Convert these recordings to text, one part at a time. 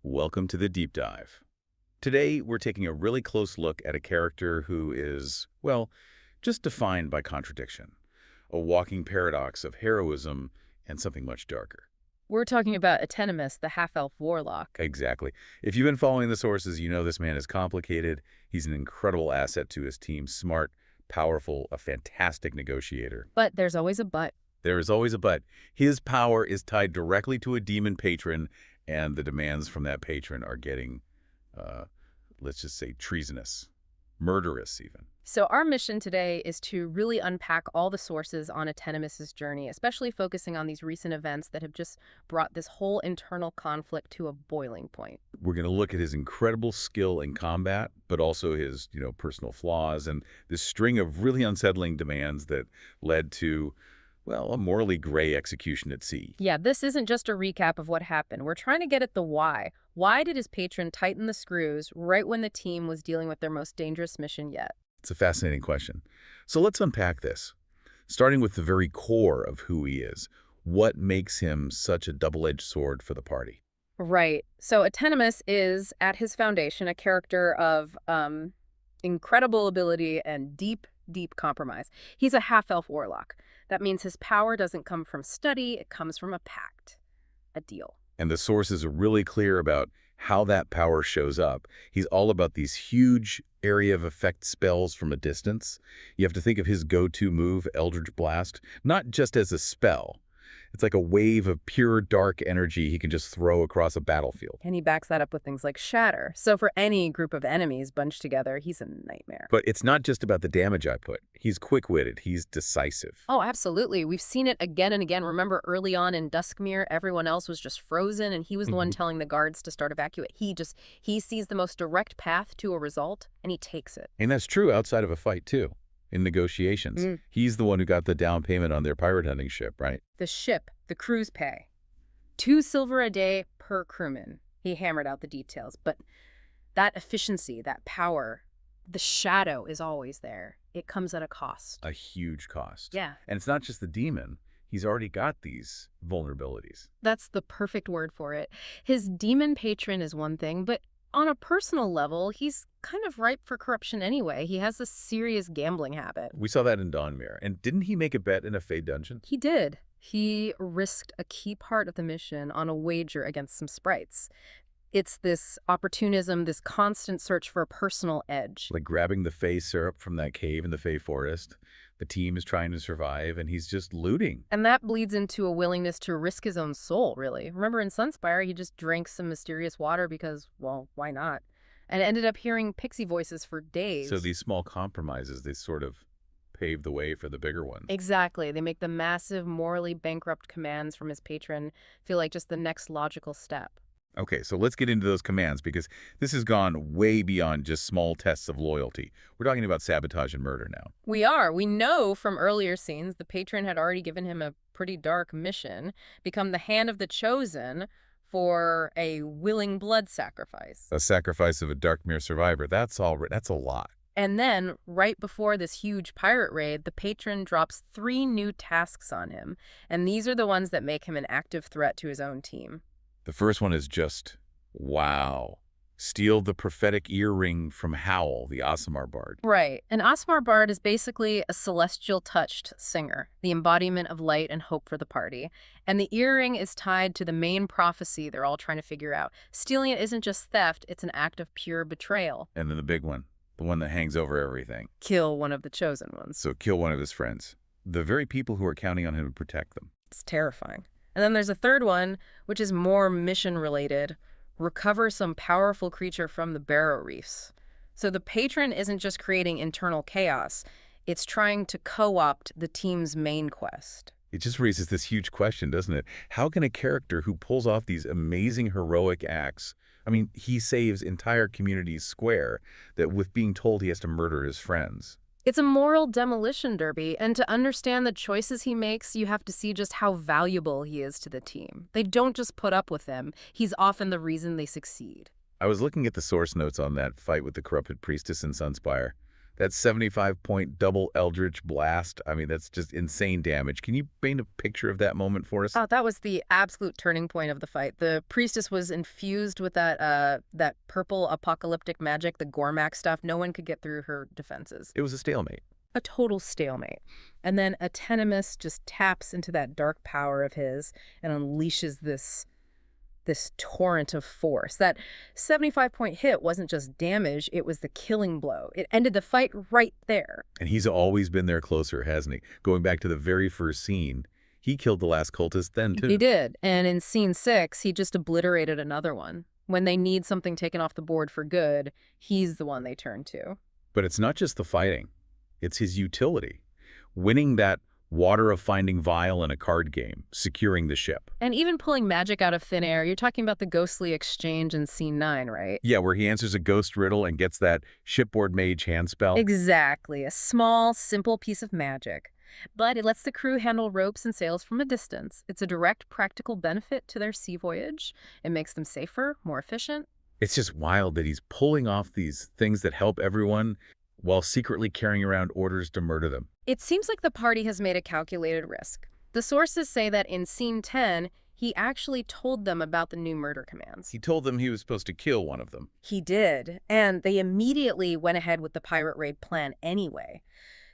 Welcome to the Deep Dive. Today, we're taking a really close look at a character who is, well, just defined by contradiction. A walking paradox of heroism and something much darker. We're talking about Atenemis, the half-elf warlock. Exactly. If you've been following the sources, you know this man is complicated. He's an incredible asset to his team, smart, powerful, a fantastic negotiator. But there's always a but. There is always a but. His power is tied directly to a demon patron, and the demands from that patron are getting, let's just say, treasonous, murderous even. So our mission today is to really unpack all the sources on Atenemis' journey, especially focusing on these recent events that have just brought this whole internal conflict to a boiling point. We're going to look at his incredible skill in combat, but also his, personal flaws and this string of really unsettling demands that led to, well, a morally gray execution at sea. Yeah, this isn't just a recap of what happened. We're trying to get at the why. Why did his patron tighten the screws right when the team was dealing with their most dangerous mission yet? It's a fascinating question. So let's unpack this, starting with the very core of who he is. What makes him such a double-edged sword for the party? Right. So Atenemis is, at his foundation, a character of incredible ability and deep, deep compromise. He's a half-elf warlock. That means his power doesn't come from study, it comes from a pact, a deal. And the sources are really clear about how that power shows up. He's all about these huge area of effect spells from a distance. You have to think of his go-to move, Eldritch Blast, not just as a spell. It's like a wave of pure dark energy he can just throw across a battlefield. And he backs that up with things like Shatter. So for any group of enemies bunched together, he's a nightmare. But it's not just about the damage I put. He's quick-witted. He's decisive. Oh, absolutely. We've seen it again and again. Remember early on in Duskmere, everyone else was just frozen, and he was the one telling the guards to start evacuate. He sees the most direct path to a result, and he takes it. And that's true outside of a fight, too. In negotiations. He's the one who got the down payment on their pirate hunting ship, right? The ship, the crew's pay. 2 silver a day per crewman. He hammered out the details. But that efficiency, that power, the shadow is always there. It comes at a cost. A huge cost. Yeah. And it's not just the demon. He's already got these vulnerabilities. That's the perfect word for it. His demon patron is one thing, but on a personal level, he's kind of ripe for corruption anyway. He has a serious gambling habit. We saw that in Dawnmere. And didn't he make a bet in a Fey dungeon? He did. He risked a key part of the mission on a wager against some sprites. It's this opportunism, this constant search for a personal edge. Like grabbing the Fey syrup from that cave in the Fey forest. The team is trying to survive, and he's just looting. And that bleeds into a willingness to risk his own soul, really. Remember in Sunspire, he just drank some mysterious water because, well, why not? And ended up hearing pixie voices for days. So these small compromises, they sort of pave the way for the bigger ones. Exactly. They make the massive, morally bankrupt commands from his patron feel like just the next logical step. Okay, so let's get into those commands, because this has gone way beyond just small tests of loyalty. We're talking about sabotage and murder now. We are. We know from earlier scenes the patron had already given him a pretty dark mission, become the hand of the chosen for a willing blood sacrifice. A sacrifice of a Darkmere survivor. That's a lot. And then, right before this huge pirate raid, the patron drops 3 new tasks on him, and these are the ones that make him an active threat to his own team. The first one is just, wow. Steal the prophetic earring from Howl, the Aasimar bard. Right. An Aasimar bard is basically a celestial-touched singer, the embodiment of light and hope for the party. And the earring is tied to the main prophecy they're all trying to figure out. Stealing it isn't just theft, it's an act of pure betrayal. And then the big one, the one that hangs over everything. Kill one of the chosen ones. So kill one of his friends. The very people who are counting on him to protect them. It's terrifying. And then there's a third one, which is more mission-related. Recover some powerful creature from the barrow reefs. So the patron isn't just creating internal chaos. It's trying to co-opt the team's main quest. It just raises this huge question, doesn't it? How can a character who pulls off these amazing heroic acts, I mean, he saves entire communities square, that with being told he has to murder his friends? It's a moral demolition derby, and to understand the choices he makes, you have to see just how valuable he is to the team. They don't just put up with him. He's often the reason they succeed. I was looking at the source notes on that fight with the corrupted priestess in Sunspire. That 75-point double Eldritch Blast, I mean, that's just insane damage. Can you paint a picture of that moment for us? Oh, that was the absolute turning point of the fight. The priestess was infused with that purple apocalyptic magic, the Gormak stuff. No one could get through her defenses. It was a stalemate. A total stalemate. And then Atenemis just taps into that dark power of his and unleashes this torrent of force. That 75-point hit wasn't just damage, it was the killing blow. It ended the fight right there. And he's always been there closer, hasn't he? Going back to the very first scene, he killed the last cultist then, too. He did. And in scene 6, he just obliterated another one. When they need something taken off the board for good, he's the one they turn to. But it's not just the fighting. It's his utility. Winning that Water of Finding Vial in a card game, securing the ship. And even pulling magic out of thin air. You're talking about the ghostly exchange in scene 9, right? Yeah, where he answers a ghost riddle and gets that shipboard mage hand spell. Exactly. A small, simple piece of magic. But it lets the crew handle ropes and sails from a distance. It's a direct, practical benefit to their sea voyage. It makes them safer, more efficient. It's just wild that he's pulling off these things that help everyone while secretly carrying around orders to murder them. It seems like the party has made a calculated risk. The sources say that in scene 10, he actually told them about the new murder commands. He told them he was supposed to kill one of them. He did, and they immediately went ahead with the pirate raid plan anyway.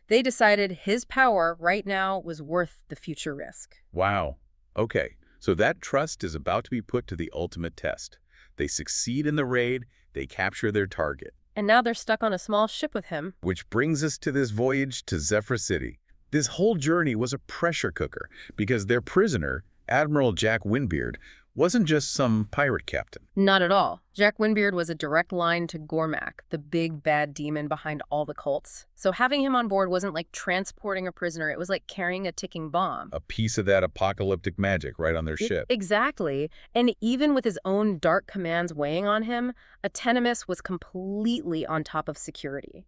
They decided his power right now was worth the future risk. Wow. Okay, so that trust is about to be put to the ultimate test. They succeed in the raid, they capture their target. And now they're stuck on a small ship with him. Which brings us to this voyage to Zephyr City. This whole journey was a pressure cooker because their prisoner, Admiral Jack Windbeard, wasn't just some pirate captain. Not at all. Jack Windbeard was a direct line to Gormak, the big bad demon behind all the cults. So having him on board wasn't like transporting a prisoner. It was like carrying a ticking bomb. A piece of that apocalyptic magic right on their ship. Exactly. And even with his own dark commands weighing on him, Atenemis was completely on top of security.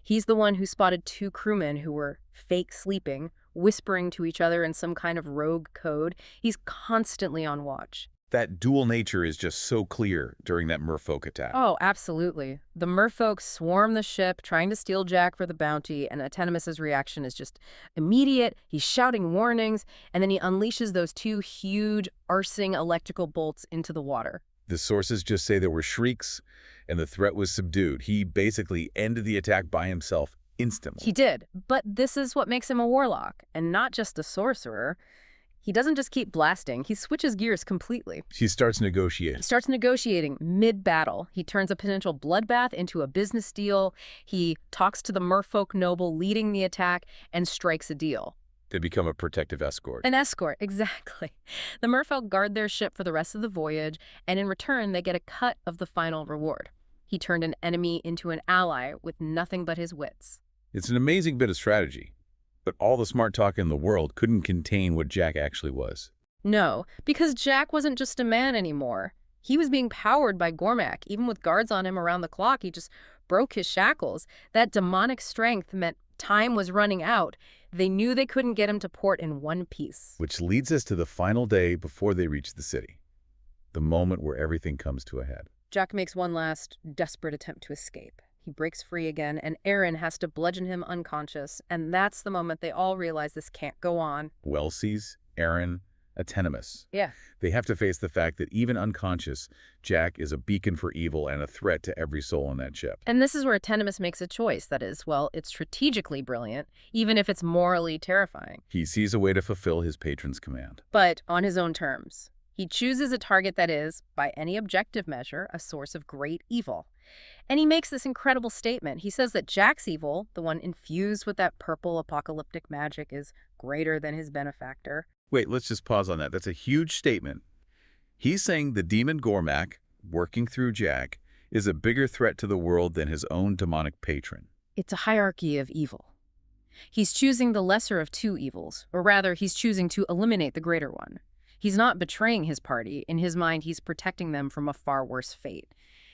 He's the one who spotted 2 crewmen who were fake sleeping, whispering to each other in some kind of rogue code. He's constantly on watch. That dual nature is just so clear during that merfolk attack. Oh, absolutely. The merfolk swarm the ship, trying to steal Jack for the bounty, and Atenemis' reaction is just immediate. He's shouting warnings, and then he unleashes those 2 huge, arcing electrical bolts into the water. The sources just say there were shrieks, and the threat was subdued. He basically ended the attack by himself instantly. He did, but this is what makes him a warlock, and not just a sorcerer. He doesn't just keep blasting, he switches gears completely. He starts negotiating. He starts negotiating mid-battle. He turns a potential bloodbath into a business deal. He talks to the merfolk noble leading the attack and strikes a deal. To become a protective escort. An escort, exactly. The merfolk guard their ship for the rest of the voyage, and in return, they get a cut of the final reward. He turned an enemy into an ally with nothing but his wits. It's an amazing bit of strategy, but all the smart talk in the world couldn't contain what Jack actually was. No, because Jack wasn't just a man anymore. He was being powered by Gormak. Even with guards on him around the clock, he just broke his shackles. That demonic strength meant time was running out. They knew they couldn't get him to port in one piece. Which leads us to the final day before they reach the city. The moment where everything comes to a head. Jack makes one last desperate attempt to escape. He breaks free again, and Eryn has to bludgeon him unconscious, and that's the moment they all realize this can't go on. Welsys, Eryn, Atenemis. Yeah. They have to face the fact that even unconscious, Jack is a beacon for evil and a threat to every soul on that ship. And this is where Atenemis makes a choice that is, well, it's strategically brilliant, even if it's morally terrifying. He sees a way to fulfill his patron's command. But on his own terms. He chooses a target that is, by any objective measure, a source of great evil. And he makes this incredible statement. He says that Jack's evil, the one infused with that purple apocalyptic magic, is greater than his benefactor. Wait, let's just pause on that. That's a huge statement. He's saying the demon Gormak, working through Jack, is a bigger threat to the world than his own demonic patron. It's a hierarchy of evil. He's choosing the lesser of 2 evils, or rather, he's choosing to eliminate the greater one. He's not betraying his party. In his mind, he's protecting them from a far worse fate.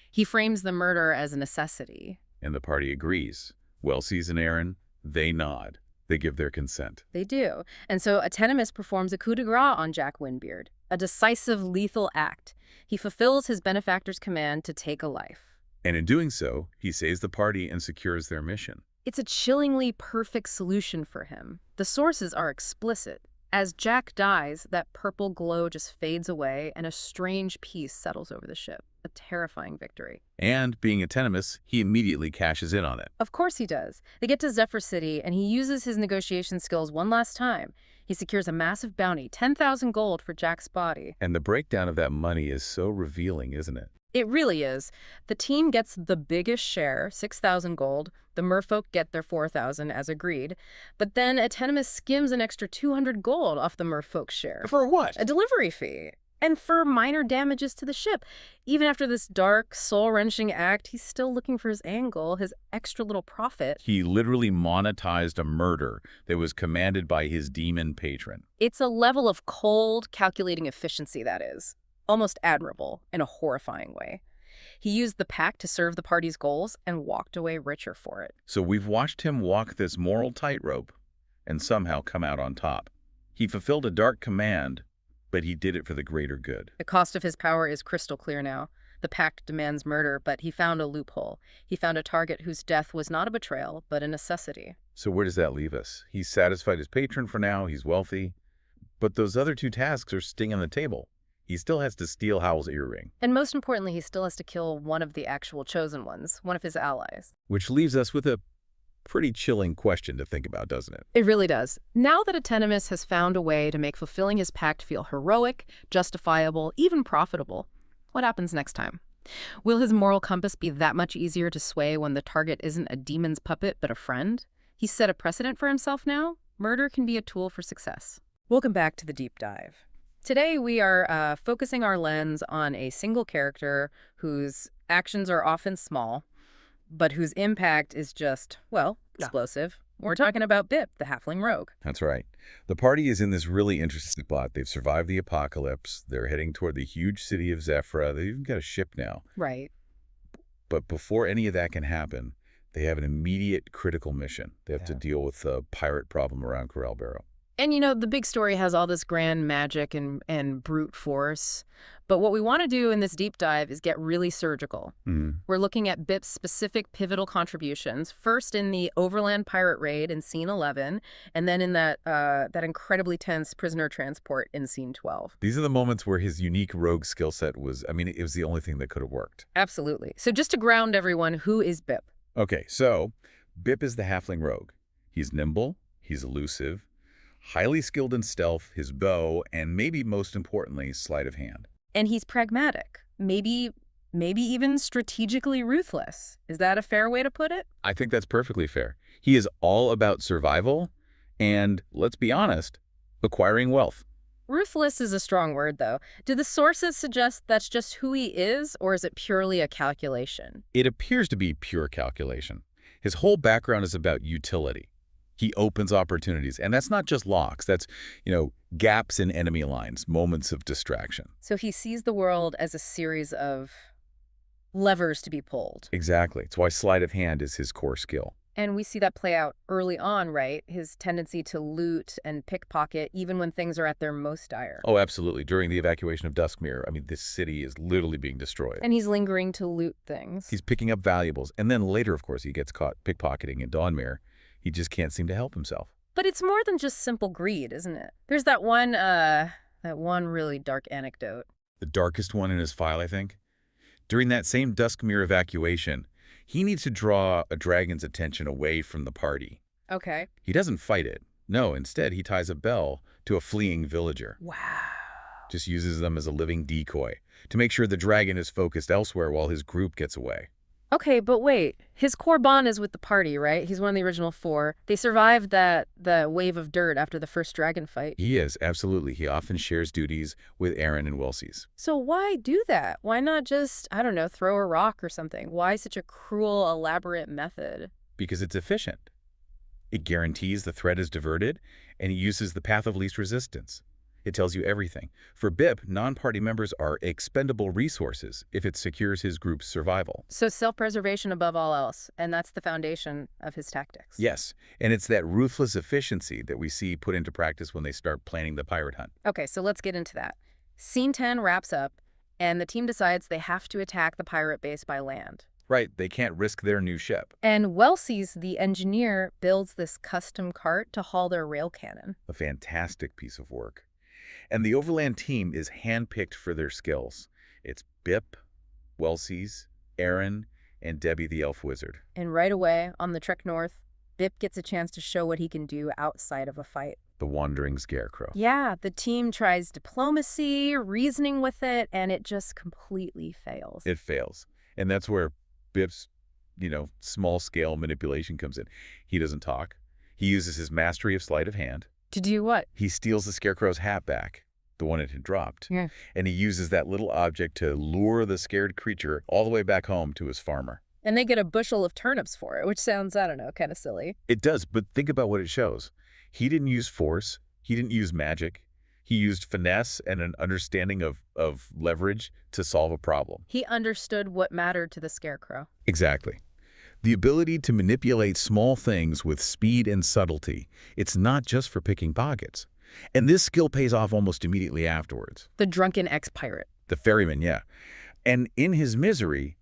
He frames the murder as a necessity. And the party agrees. Welsys and Eryn, they nod. They give their consent. They do. And so Atenemis performs a coup de grace on Jack Windbeard, a decisive, lethal act. He fulfills his benefactor's command to take a life. And in doing so, he saves the party and secures their mission. It's a chillingly perfect solution for him. The sources are explicit. As Jack dies, that purple glow just fades away and a strange peace settles over the ship. A terrifying victory. And, being Atenemis, he immediately cashes in on it. Of course he does. They get to Zephyr City, and he uses his negotiation skills one last time. He secures a massive bounty, 10,000 gold for Jack's body. And the breakdown of that money is so revealing, isn't it? It really is. The team gets the biggest share, 6,000 gold. The merfolk get their 4,000 as agreed. But then Atenemis skims an extra 200 gold off the merfolk's share. For what? A delivery fee. And for minor damages to the ship. Even after this dark, soul-wrenching act, he's still looking for his angle, his extra little profit. He literally monetized a murder that was commanded by his demon patron. It's a level of cold, calculating efficiency, that is. Almost admirable, in a horrifying way. He used the pact to serve the party's goals and walked away richer for it. So we've watched him walk this moral tightrope and somehow come out on top. He fulfilled a dark command, but he did it for the greater good. The cost of his power is crystal clear now. The pact demands murder, but he found a loophole. He found a target whose death was not a betrayal, but a necessity. So where does that leave us? He's satisfied his patron for now, he's wealthy, but those other two tasks are sting on the table. He still has to steal Howl's earring. And most importantly, he still has to kill one of the actual chosen ones, one of his allies. Which leaves us with a pretty chilling question to think about, doesn't it? It really does. Now that Atenemis has found a way to make fulfilling his pact feel heroic, justifiable, even profitable, what happens next time? Will his moral compass be that much easier to sway when the target isn't a demon's puppet but a friend? He's set a precedent for himself now. Murder can be a tool for success. Welcome back to the Deep Dive. Today we are focusing our lens on a single character whose actions are often small, but whose impact is just, well, explosive. We're talking about Bip, the halfling rogue. That's right. The party is in this really interesting spot. They've survived the apocalypse. They're heading toward the huge city of Zephyr. They've even got a ship now. Right. But before any of that can happen, they have an immediate critical mission. They have to deal with the pirate problem around Corel Barrow. And, you know, the big story has all this grand magic and brute force. But what we want to do in this deep dive is get really surgical. We're looking at Bip's specific pivotal contributions, first in the Overland Pirate Raid in Scene 11, and then in that incredibly tense prisoner transport in Scene 12. These are the moments where his unique rogue skill set was, I mean, it was the only thing that could have worked. Absolutely. So just to ground everyone, who is Bip? Okay, so Bip is the halfling rogue. He's nimble, he's elusive, highly skilled in stealth, his bow, and maybe most importantly, sleight of hand. And he's pragmatic, maybe even strategically ruthless. Is that a fair way to put it? I think that's perfectly fair. He is all about survival and, let's be honest, acquiring wealth. Ruthless is a strong word, though. Do the sources suggest that's just who he is, or is it purely a calculation? It appears to be pure calculation. His whole background is about utility. He opens opportunities, and that's not just locks. That's, gaps in enemy lines, moments of distraction. So he sees the world as a series of levers to be pulled. Exactly. It's why sleight of hand is his core skill. And we see that play out early on, right? His tendency to loot and pickpocket even when things are at their most dire. Oh, absolutely. During the evacuation of Duskmere, I mean, this city is literally being destroyed. And he's lingering to loot things. He's picking up valuables. And then later, of course, he gets caught pickpocketing in Dawnmere. He just can't seem to help himself. But it's more than just simple greed, isn't it? There's that one really dark anecdote. The darkest one in his file, I think. During that same Duskmere evacuation, he needs to draw a dragon's attention away from the party. Okay. He doesn't fight it. No, instead he ties a bell to a fleeing villager. Wow. Just uses them as a living decoy to make sure the dragon is focused elsewhere while his group gets away. Okay, but wait. His core bond is with the party, right? He's one of the original four. They survived the wave of dirt after the first dragon fight. He is, absolutely. He often shares duties with Eryn and Welsys. So why do that? Why not just, I don't know, throw a rock or something? Why such a cruel, elaborate method? Because it's efficient. It guarantees the threat is diverted, and he uses the path of least resistance. It tells you everything. For Bip, non-party members are expendable resources if it secures his group's survival. So self-preservation above all else, and that's the foundation of his tactics. Yes, and it's that ruthless efficiency that we see put into practice when they start planning the pirate hunt. Okay, so let's get into that. Scene 10 wraps up, and the team decides they have to attack the pirate base by land. Right, they can't risk their new ship. And Welsys, the engineer, builds this custom cart to haul their rail cannon. A fantastic piece of work. And the Overland team is handpicked for their skills. It's Bip, Welsys, Eryn, and Debbie the Elf Wizard. And right away, on the trek north, Bip gets a chance to show what he can do outside of a fight. The Wandering Scarecrow. Yeah, the team tries diplomacy, reasoning with it, and it just completely fails. It fails. And that's where Bip's, small-scale manipulation comes in. He doesn't talk. He uses his mastery of sleight of hand. To do what? He steals the Scarecrow's hat back, the one it had dropped. Yeah. And he uses that little object to lure the scared creature all the way back home to his farmer. And they get a bushel of turnips for it, which sounds, I don't know, kind of silly. It does, but think about what it shows. He didn't use force. He didn't use magic. He used finesse and an understanding of leverage to solve a problem. He understood what mattered to the Scarecrow. Exactly. The ability to manipulate small things with speed and subtlety. It's not just for picking pockets. And this skill pays off almost immediately afterwards. The drunken ex-pirate. The ferryman, yeah. And in his misery,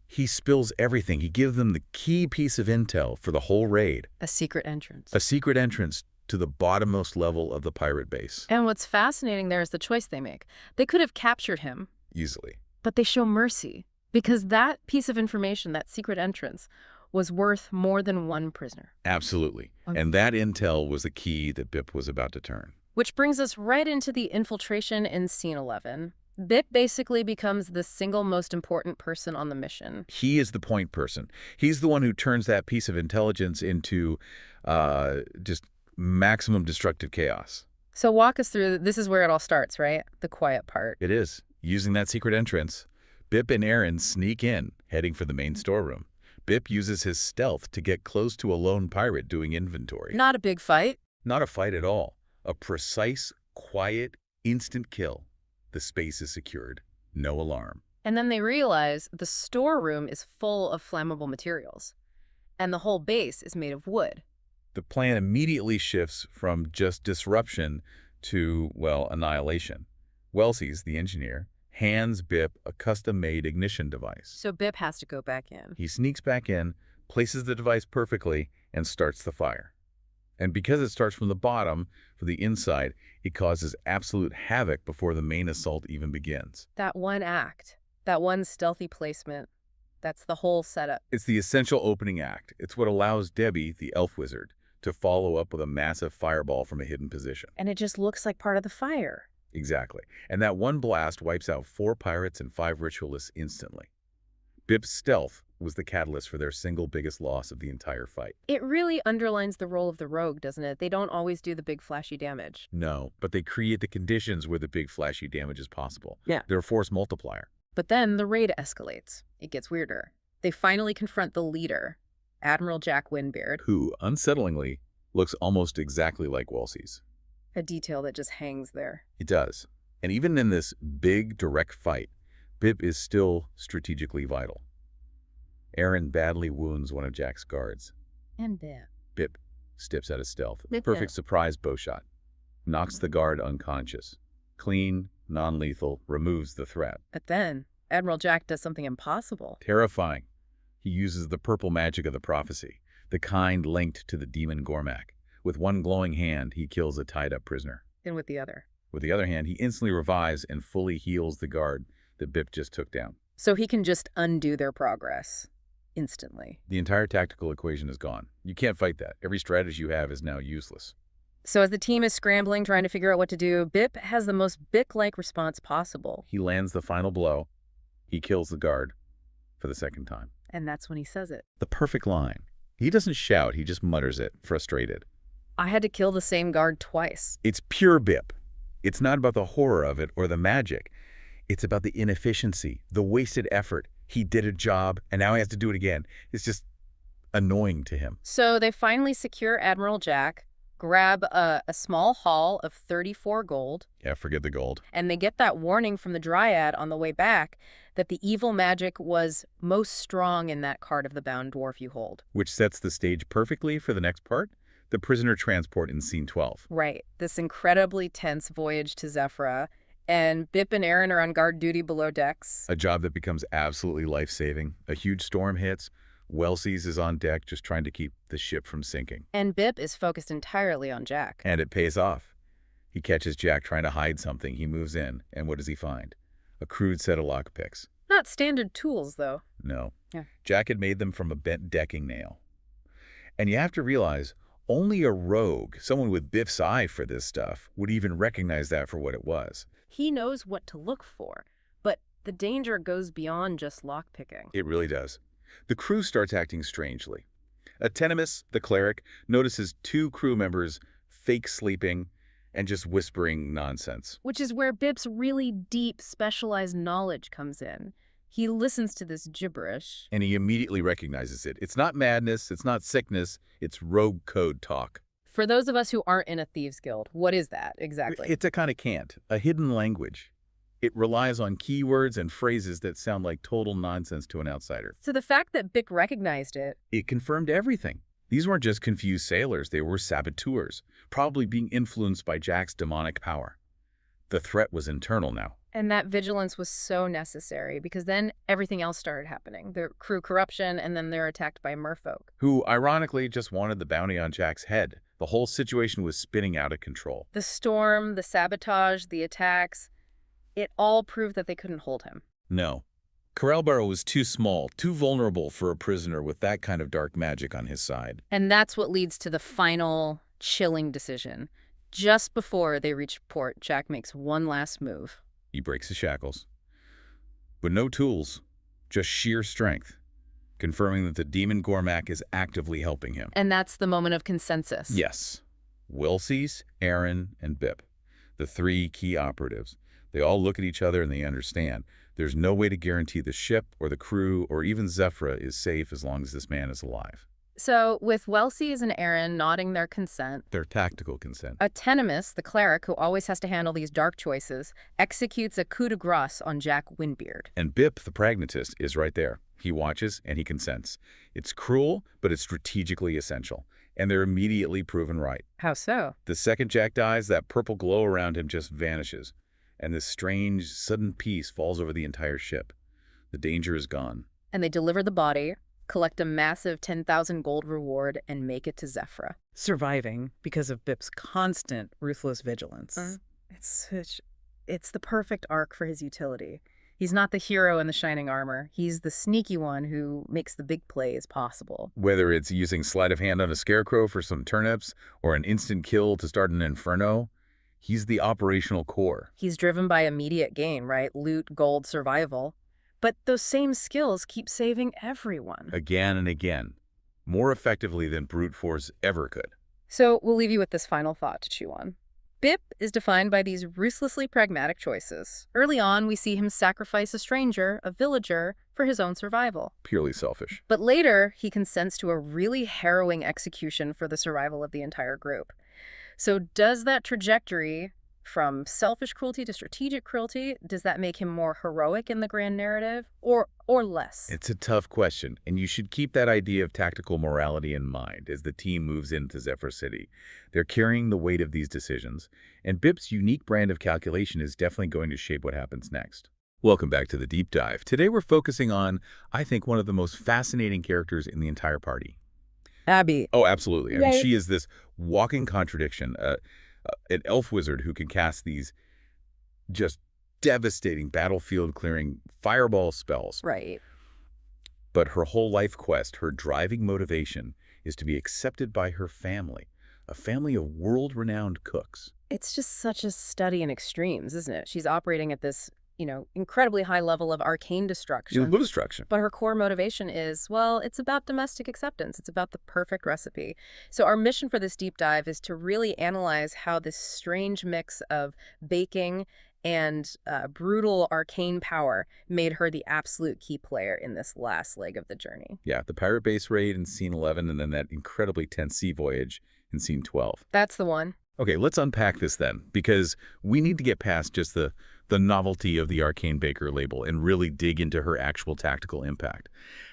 he spills everything. He gives them the key piece of intel for the whole raid. A secret entrance. A secret entrance to the bottommost level of the pirate base. And what's fascinating there is the choice they make. They could have captured him. Easily. But they show mercy. Because that piece of information, that secret entrance, was worth more than one prisoner. Absolutely. And that intel was the key that Bip was about to turn. Which brings us right into the infiltration in Scene 11. Bip basically becomes the single most important person on the mission. He is the point person. He's the one who turns that piece of intelligence into just maximum destructive chaos. So walk us through, this is where it all starts, right? The quiet part. It is. Using that secret entrance, Bip and Eryn sneak in, heading for the main storeroom. Bip uses his stealth to get close to a lone pirate doing inventory. Not a big fight. Not a fight at all. A precise, quiet, instant kill. The space is secured. No alarm. And then they realize the storeroom is full of flammable materials. And the whole base is made of wood. The plan immediately shifts from just disruption to, well, annihilation. Welsys, the engineer, hands Bip a custom-made ignition device. So Bip has to go back in. He sneaks back in, places the device perfectly, and starts the fire. And because it starts from the bottom, for the inside, it causes absolute havoc before the main assault even begins. That one act, that one stealthy placement, that's the whole setup. It's the essential opening act. It's what allows Debbie, the elf wizard, to follow up with a massive fireball from a hidden position. And it just looks like part of the fire. Exactly. And that one blast wipes out 4 pirates and 5 ritualists instantly. Bip's stealth was the catalyst for their single biggest loss of the entire fight. It really underlines the role of the rogue, doesn't it? They don't always do the big flashy damage. No, but they create the conditions where the big flashy damage is possible. Yeah. They're a force multiplier. But then the raid escalates. It gets weirder. They finally confront the leader, Admiral Jack Windbeard. Who, unsettlingly, looks almost exactly like Welsys. A detail that just hangs there. It does. And even in this big, direct fight, Bip is still strategically vital. Eryn badly wounds one of Jack's guards. And Bip. Bip steps out of stealth. Bip. Perfect surprise bow shot. Knocks the guard unconscious. Clean, non-lethal, removes the threat. But then, Admiral Jack does something impossible. Terrifying. He uses the purple magic of the prophecy, the kind linked to the demon Gormak. With one glowing hand, he kills a tied-up prisoner. And with the other. With the other hand, he instantly revives and fully heals the guard that Bip just took down. So he can just undo their progress. Instantly. The entire tactical equation is gone. You can't fight that. Every strategy you have is now useless. So as the team is scrambling, trying to figure out what to do, Bip has the most Bip-like response possible. He lands the final blow. He kills the guard for the second time. And that's when he says it. The perfect line. He doesn't shout, he just mutters it, frustrated. I had to kill the same guard twice. It's pure Bip. It's not about the horror of it or the magic. It's about the inefficiency, the wasted effort. He did a job, and now he has to do it again. It's just annoying to him. So they finally secure Admiral Jack, grab a small haul of 34 gold. Yeah, forget the gold. And they get that warning from the Dryad on the way back that the evil magic was most strong in that card of the bound dwarf you hold. Which sets the stage perfectly for the next part, the prisoner transport in Scene 12. Right. This incredibly tense voyage to Zephyra. And Bip and Eryn are on guard duty below decks. A job that becomes absolutely life-saving. A huge storm hits. Welsys is on deck just trying to keep the ship from sinking. And Bip is focused entirely on Jack. And it pays off. He catches Jack trying to hide something. He moves in, and what does he find? A crude set of lockpicks. Not standard tools, though. No. Yeah. Jack had made them from a bent decking nail. And you have to realize, only a rogue, someone with Bip's eye for this stuff, would even recognize that for what it was. He knows what to look for, but the danger goes beyond just lockpicking. It really does. The crew starts acting strangely. Atenemis, the cleric, notices 2 crew members fake sleeping and just whispering nonsense. Which is where Bip's really deep, specialized knowledge comes in. He listens to this gibberish. And he immediately recognizes it. It's not madness, it's not sickness, it's rogue code talk. For those of us who aren't in a thieves guild, what is that exactly? It's a kind of cant, a hidden language. It relies on keywords and phrases that sound like total nonsense to an outsider. So the fact that Bip recognized it... It confirmed everything. These weren't just confused sailors, they were saboteurs, probably being influenced by Jack's demonic power. The threat was internal now. And that vigilance was so necessary, because then everything else started happening. The crew corruption, and then they're attacked by merfolk. Who, ironically, just wanted the bounty on Jack's head. The whole situation was spinning out of control. The storm, the sabotage, the attacks, it all proved that they couldn't hold him. No. Corelborough was too small, too vulnerable for a prisoner with that kind of dark magic on his side. And that's what leads to the final, chilling decision. Just before they reach port, Jack makes one last move. He breaks the shackles. But no tools, just sheer strength, confirming that the demon Gormak is actively helping him. And that's the moment of consensus. Yes. Welsys, Eryn, and Bip, the 3 key operatives. They all look at each other and they understand. There's no way to guarantee the ship or the crew or even Zephyra is safe as long as this man is alive. So, with Welsys and Eryn nodding their consent, Their tactical consent. Atenemis, the cleric who always has to handle these dark choices, executes a coup de grace on Jack Windbeard. And Bip, the pragmatist, is right there. He watches and he consents. It's cruel, but it's strategically essential. And they're immediately proven right. How so? The second Jack dies, that purple glow around him just vanishes. And this strange, sudden peace falls over the entire ship. The danger is gone. And they deliver the body, collect a massive 10,000 gold reward, and make it to Zephyra. Surviving because of Bip's constant, ruthless vigilance. It's the perfect arc for his utility. He's not the hero in the shining armor. He's the sneaky one who makes the big plays possible. Whether it's using sleight of hand on a scarecrow for some turnips or an instant kill to start an inferno, he's the operational core. He's driven by immediate gain, right? Loot, gold, survival. But those same skills keep saving everyone. Again and again. More effectively than brute force ever could. So we'll leave you with this final thought to chew on. Bip is defined by these ruthlessly pragmatic choices. Early on, we see him sacrifice a stranger, a villager, for his own survival. Purely selfish. But later, he consents to a really harrowing execution for the survival of the entire group. So does that trajectory from selfish cruelty to strategic cruelty, does that make him more heroic in the grand narrative or less? It's a tough question, and you should keep that idea of tactical morality in mind as the team moves into Zephyr City. They're carrying the weight of these decisions, and Bip's unique brand of calculation is definitely going to shape what happens next. Welcome back to the Deep Dive. Today we're focusing on, I think, one of the most fascinating characters in the entire party. Abby. Oh, absolutely. I Yeah. mean, she is this walking contradiction. An elf wizard who can cast these just devastating battlefield-clearing fireball spells. Right. But her whole life quest, her driving motivation, is to be accepted by her family, a family of world-renowned cooks. It's just such a study in extremes, isn't it? She's operating at this, incredibly high level of arcane destruction. Destruction. But her core motivation is, well, it's about domestic acceptance. It's about the perfect recipe. So our mission for this deep dive is to really analyze how this strange mix of baking and brutal arcane power made her the absolute key player in this last leg of the journey. Yeah, the pirate base raid in Scene 11 and then that incredibly tense sea voyage in Scene 12. That's the one. Okay, let's unpack this then, because we need to get past just the novelty of the Arcane Baker label and really dig into her actual tactical impact.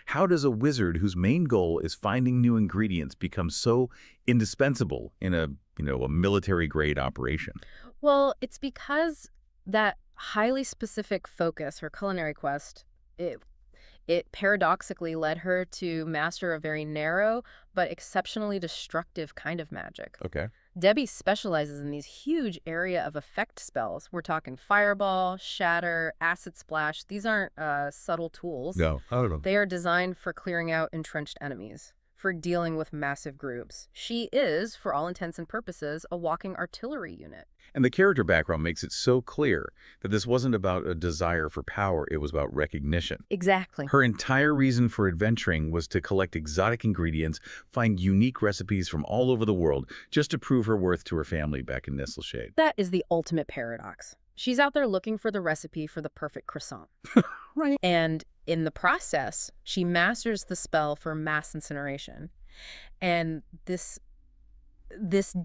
How does a wizard whose main goal is finding new ingredients become so indispensable in a military-grade operation? Well, it's because that highly specific focus, her culinary quest, it paradoxically led her to master a very narrow but exceptionally destructive kind of magic. Okay. Debbie specializes in these huge area of effect spells. We're talking fireball, shatter, acid splash. These aren't subtle tools. No, I don't know. They are designed for clearing out entrenched enemies, for dealing with massive groups. She is, for all intents and purposes, a walking artillery unit. And the character background makes it so clear that this wasn't about a desire for power, it was about recognition. Exactly. Her entire reason for adventuring was to collect exotic ingredients, find unique recipes from all over the world, just to prove her worth to her family back in Nestleshade. That is the ultimate paradox. She's out there looking for the recipe for the perfect croissant. Right. And in the process, she masters the spell for mass incineration. And this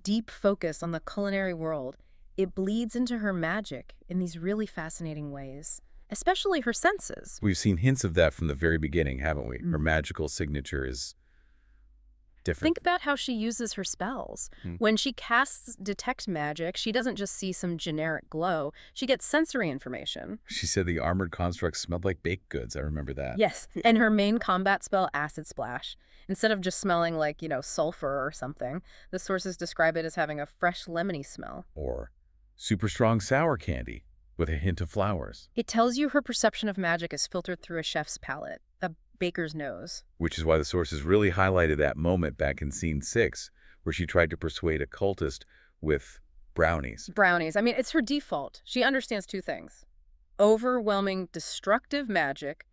deep focus on the culinary world, it bleeds into her magic in these really fascinating ways, especially her senses. We've seen hints of that from the very beginning, haven't we? Her magical signature is different. Think about how she uses her spells. When she casts Detect Magic, she doesn't just see some generic glow. She gets sensory information. She said the armored constructs smelled like baked goods. I remember that. Yes, and her main combat spell, Acid Splash, instead of just smelling like, sulfur or something, the sources describe it as having a fresh lemony smell. Or super strong sour candy with a hint of flowers. It tells you her perception of magic is filtered through a chef's palate, a baker's nose. Which is why the sources really highlighted that moment back in Scene 6, where she tried to persuade a cultist with brownies. Brownies. I mean, it's her default. She understands two things: overwhelming destructive magic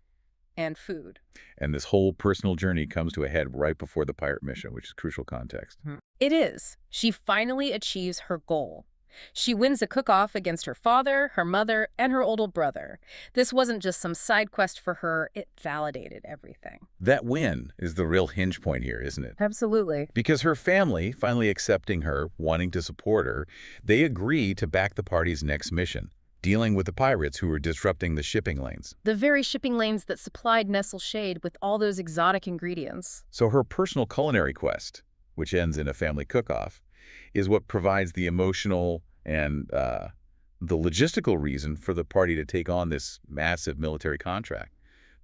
and food. And this whole personal journey comes to a head right before the pirate mission, which is crucial context. It is. She finally achieves her goal. She wins a cook-off against her father, her mother, and her older brother. This wasn't just some side quest for her, it validated everything. That win is the real hinge point here, isn't it? Absolutely. Because her family, finally accepting her, wanting to support her, they agree to back the party's next mission, dealing with the pirates who were disrupting the shipping lanes. The very shipping lanes that supplied Nestleshade with all those exotic ingredients. So her personal culinary quest, which ends in a family cook-off, is what provides the emotional and the logistical reason for the party to take on this massive military contract.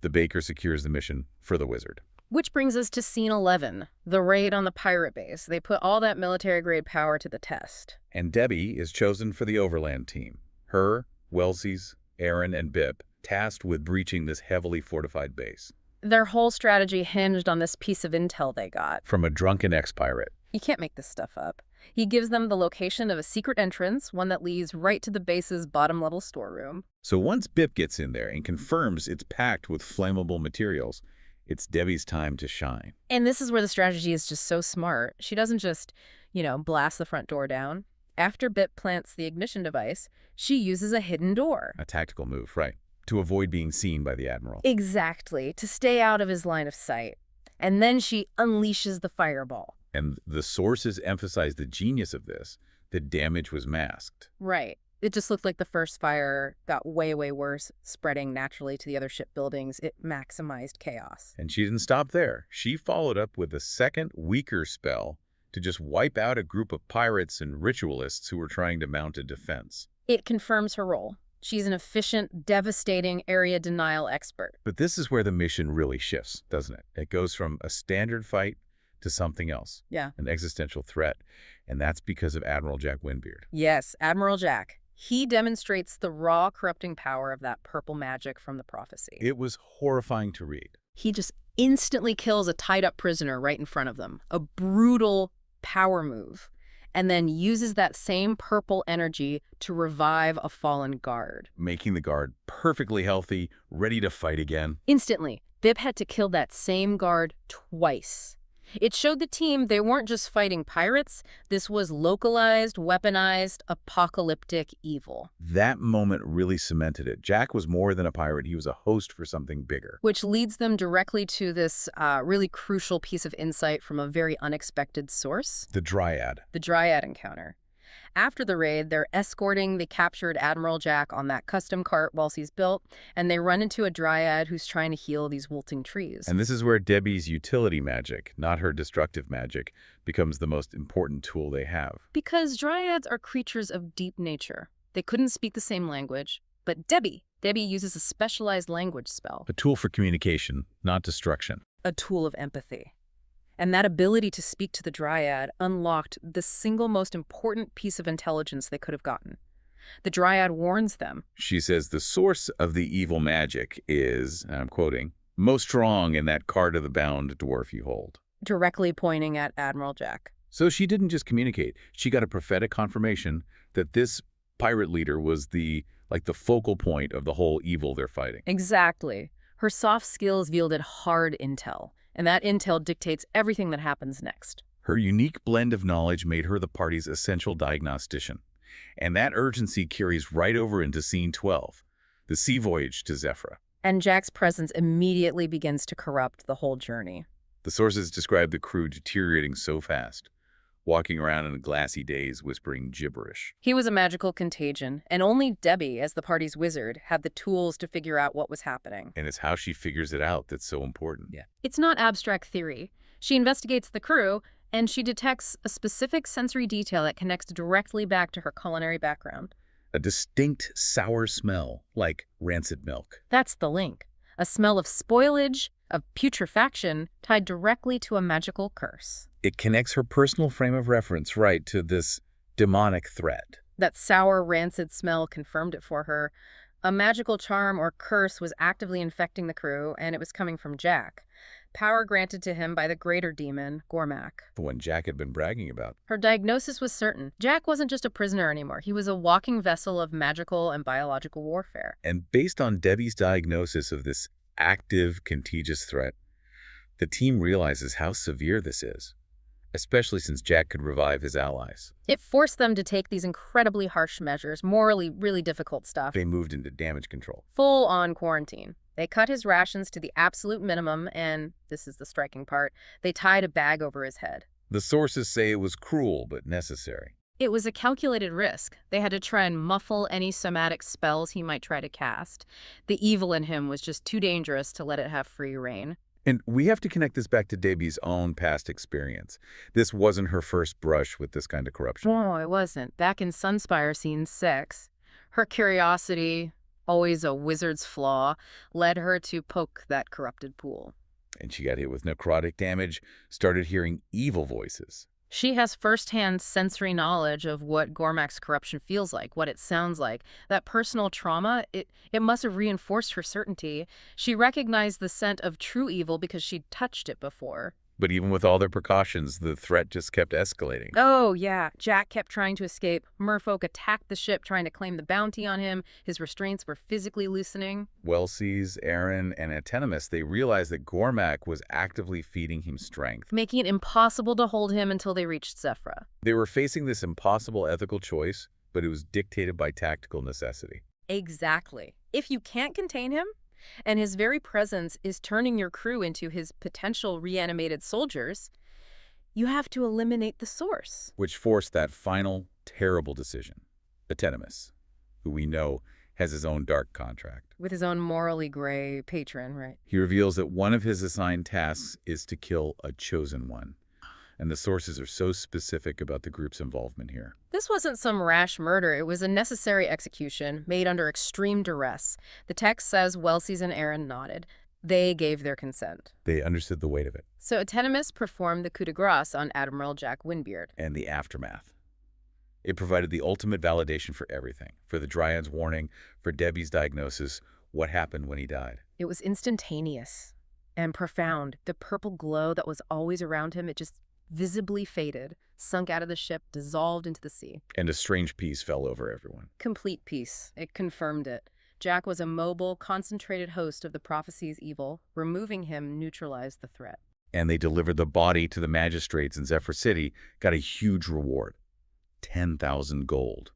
The baker secures the mission for the wizard. Which brings us to Scene 11, the raid on the pirate base. They put all that military-grade power to the test. And Debbie is chosen for the overland team. Her, Welsys, Eryn, and Bip, tasked with breaching this heavily fortified base. Their whole strategy hinged on this piece of intel they got. From a drunken ex-pirate. You can't make this stuff up. He gives them the location of a secret entrance, one that leads right to the base's bottom-level storeroom. So once Bip gets in there and confirms it's packed with flammable materials, it's Debbie's time to shine. And this is where the strategy is just so smart. She doesn't just, blast the front door down. After Bip plants the ignition device, she uses a hidden door. A tactical move, right, to avoid being seen by the Admiral. Exactly, to stay out of his line of sight. And then she unleashes the fireball. And the sources emphasize the genius of this. The damage was masked. Right. It just looked like the first fire got way, way worse, spreading naturally to the other ship buildings. It maximized chaos. And she didn't stop there. She followed up with a second, weaker spell to just wipe out a group of pirates and ritualists who were trying to mount a defense. It confirms her role. She's an efficient, devastating area denial expert. But this is where the mission really shifts, doesn't it? It goes from a standard fight to something else. Yeah. An existential threat. And that's because of Admiral Jack Windbeard. Yes, Admiral Jack. He demonstrates the raw, corrupting power of that purple magic from the prophecy. It was horrifying to read. He just instantly kills a tied-up prisoner right in front of them. A brutal power move. And then uses that same purple energy to revive a fallen guard. Making the guard perfectly healthy, ready to fight again. Instantly, Bip had to kill that same guard twice. It showed the team they weren't just fighting pirates. This was localized, weaponized, apocalyptic evil. That moment really cemented it. Jack was more than a pirate. He was a host for something bigger. Which leads them directly to this really crucial piece of insight from a very unexpected source. The Dryad. The Dryad encounter. After the raid, they're escorting the captured Admiral Jack on that custom cart Welsys built, and they run into a Dryad who's trying to heal these wilting trees. And this is where Debbie's utility magic, not her destructive magic, becomes the most important tool they have. Because Dryads are creatures of deep nature. They couldn't speak the same language. But Debbie uses a specialized language spell, A tool for communication, not destruction. a tool of empathy. And that ability to speak to the Dryad unlocked the single most important piece of intelligence they could have gotten. The Dryad warns them. She says the source of the evil magic is, and I'm quoting, most strong in that card of the bound dwarf you hold. Directly pointing at Admiral Jack. So she didn't just communicate. She got a prophetic confirmation that this pirate leader was the focal point of the whole evil they're fighting. Exactly. Her soft skills yielded hard intel, and that intel dictates everything that happens next. Her unique blend of knowledge made her the party's essential diagnostician. And that urgency carries right over into Scene 12, the sea voyage to Zephyra. And Jack's presence immediately begins to corrupt the whole journey. The sources describe the crew deteriorating so fast, walking around in a glassy daze whispering gibberish. He was a magical contagion, and only Debbie, as the party's wizard, had the tools to figure out what was happening. And it's how she figures it out that's so important. It's not abstract theory. She investigates the crew, and she detects a specific sensory detail that connects directly back to her culinary background. A distinct sour smell, like rancid milk. That's the link. A smell of spoilage, of putrefaction, tied directly to a magical curse. It connects her personal frame of reference right to this demonic threat. That sour, rancid smell confirmed it for her. A magical charm or curse was actively infecting the crew, and it was coming from Jack. Power granted to him by the greater demon, Gormak. The one Jack had been bragging about. Her diagnosis was certain. Jack wasn't just a prisoner anymore. He was a walking vessel of magical and biological warfare. And based on Debbie's diagnosis of this active, contagious threat, the team realizes how severe this is, especially since Jack could revive his allies. It forced them to take these incredibly harsh measures, morally really difficult stuff. They moved into damage control. Full-on quarantine. They cut his rations to the absolute minimum, and, this is the striking part, they tied a bag over his head. The sources say it was cruel but necessary. It was a calculated risk. They had to try and muffle any somatic spells he might try to cast. The evil in him was just too dangerous to let it have free reign. And we have to connect this back to Debbie's own past experience. This wasn't her first brush with this kind of corruption. No, it wasn't. Back in Sunspire Scene 6, her curiosity, always a wizard's flaw, led her to poke that corrupted pool. And she got hit with necrotic damage, started hearing evil voices. She has firsthand sensory knowledge of what Gormak's corruption feels like, what it sounds like. That personal trauma, it must have reinforced her certainty. She recognized the scent of true evil because she'd touched it before. But even with all their precautions, the threat just kept escalating. Oh, yeah. Jack kept trying to escape. Merfolk attacked the ship, trying to claim the bounty on him. His restraints were physically loosening. Welsys, Eryn, and Atenemis, they realized that Gormak was actively feeding him strength. Making it impossible to hold him until they reached Zephyra. They were facing this impossible ethical choice, but it was dictated by tactical necessity. Exactly. If you can't contain him, and his very presence is turning your crew into his potential reanimated soldiers, you have to eliminate the source. Which forced that final, terrible decision. Atenemis, who we know has his own dark contract. With his own morally gray patron, right? He reveals that one of his assigned tasks is to kill a chosen one. And the sources are so specific about the group's involvement here. This wasn't some rash murder. It was a necessary execution made under extreme duress. The text says Welsys and Eryn nodded. They gave their consent. They understood the weight of it. So Atenemis performed the coup de grace on Admiral Jack Windbeard. And the aftermath. It provided the ultimate validation for everything. For the Dryad's warning, for Debbie's diagnosis, what happened when he died. It was instantaneous and profound. The purple glow that was always around him, it just visibly faded, sunk out of the ship, dissolved into the sea. And a strange peace fell over everyone. Complete peace. It confirmed it. Jack was a mobile, concentrated host of the prophecy's evil. Removing him neutralized the threat. And they delivered the body to the magistrates in Zephyr City, got a huge reward. 10,000 gold.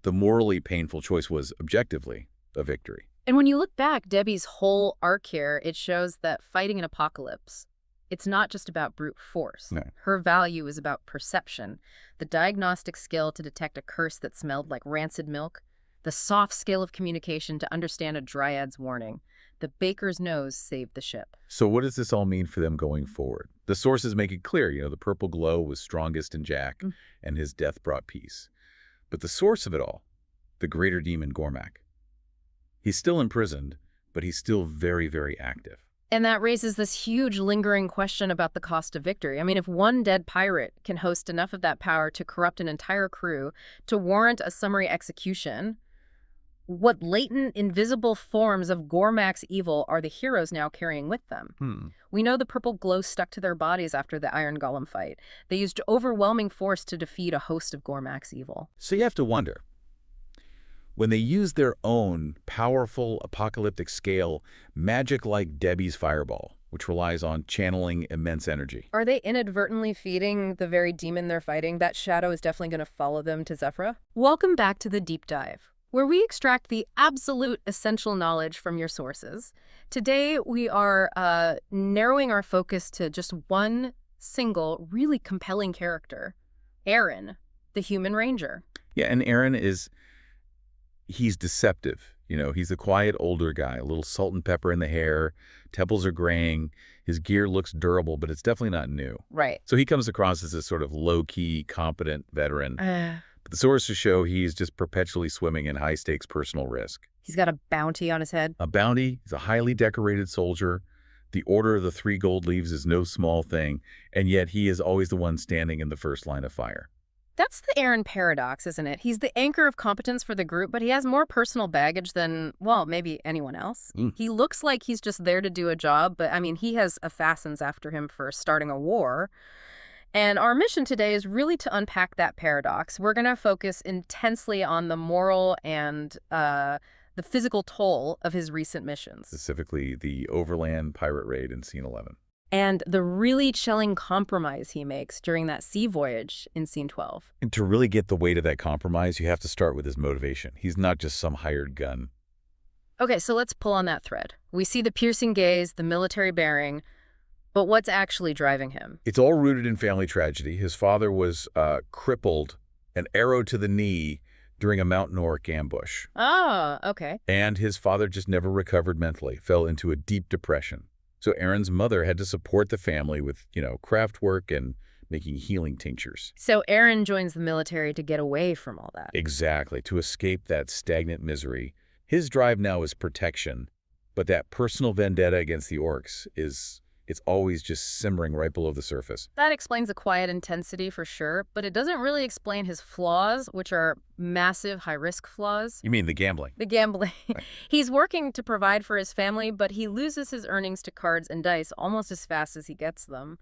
The morally painful choice was, objectively, a victory. And when you look back, Debbie's whole arc here, it shows that fighting an apocalypse, it's not just about brute force. No. Her value is about perception. The diagnostic skill to detect a curse that smelled like rancid milk. The soft skill of communication to understand a dryad's warning. The baker's nose saved the ship. So what does this all mean for them going forward? The sources make it clear, the purple glow was strongest in Jack, and his death brought peace. But the source of it all, the greater demon Gormak, He's still imprisoned, but he's still very, very active. And that raises this huge lingering question about the cost of victory. I mean, if one dead pirate can host enough of that power to corrupt an entire crew to warrant a summary execution, what latent, invisible forms of Gormak's evil are the heroes now carrying with them? We know the purple glow stuck to their bodies after the Iron Golem fight. They used overwhelming force to defeat a host of Gormak's evil. So you have to wonder, when they use their own powerful apocalyptic scale, magic like Debbie's fireball, which relies on channeling immense energy. Are they inadvertently feeding the very demon they're fighting? That shadow is definitely going to follow them to Zephyra. Welcome back to the Deep Dive, where we extract the absolute essential knowledge from your sources. Today, we are narrowing our focus to just one single, really compelling character, Eryn, the human ranger. Yeah, and Eryn he's deceptive. You know, he's a quiet older guy, a little salt and pepper in the hair, temples are graying, his gear looks durable, but it's definitely not new. Right. So he comes across as a sort of low-key, competent veteran. But the sources show he's just perpetually swimming in high-stakes personal risk. He's got a bounty on his head. A bounty, he's a highly decorated soldier. The Order of the 3 Gold Leaves is no small thing, and yet he is always the one standing in the first line of fire. That's the Eryn paradox, isn't it? He's the anchor of competence for the group, but he has more personal baggage than, well, maybe anyone else. He looks like he's just there to do a job, but I mean, he has assassins after him for starting a war. And our mission today is really to unpack that paradox. We're going to focus intensely on the moral and the physical toll of his recent missions. Specifically, the Overland pirate raid in Scene 11. And the really chilling compromise he makes during that sea voyage in Scene 12. And to really get the weight of that compromise, you have to start with his motivation. He's not just some hired gun. Okay, so let's pull on that thread. We see the piercing gaze, the military bearing, but what's actually driving him? It's all rooted in family tragedy. His father was crippled, an arrow to the knee, during a mountain orc ambush. Oh, okay. And his father just never recovered mentally, fell into a deep depression. So Eryn's mother had to support the family with, craft work and making healing tinctures. So Eryn joins the military to get away from all that. Exactly, to escape that stagnant misery. His drive now is protection, but that personal vendetta against the orcs it's always just simmering right below the surface. That explains the quiet intensity for sure, but it doesn't really explain his flaws, which are massive high-risk flaws. You mean the gambling? The gambling. Right. He's working to provide for his family, but he loses his earnings to cards and dice almost as fast as he gets them,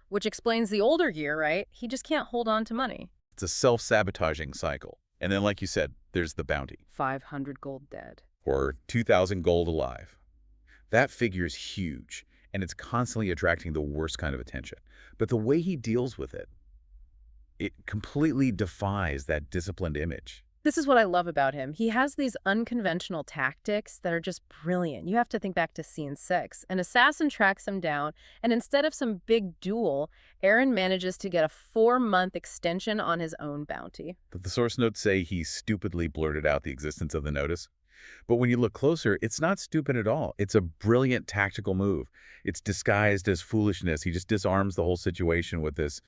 which explains the older gear, right? He just can't hold on to money. It's a self-sabotaging cycle. And then, like you said, there's the bounty. 500 gold dead. Or 2,000 gold alive. That figure's huge, and it's constantly attracting the worst kind of attention. But the way he deals with it, it completely defies that disciplined image. This is what I love about him. He has these unconventional tactics that are just brilliant. You have to think back to Scene 6. An assassin tracks him down, and instead of some big duel, Eryn manages to get a 4-month extension on his own bounty. But the source notes say he stupidly blurted out the existence of the notice. But when you look closer, it's not stupid at all. It's a brilliant tactical move. It's disguised as foolishness. He just disarms the whole situation with this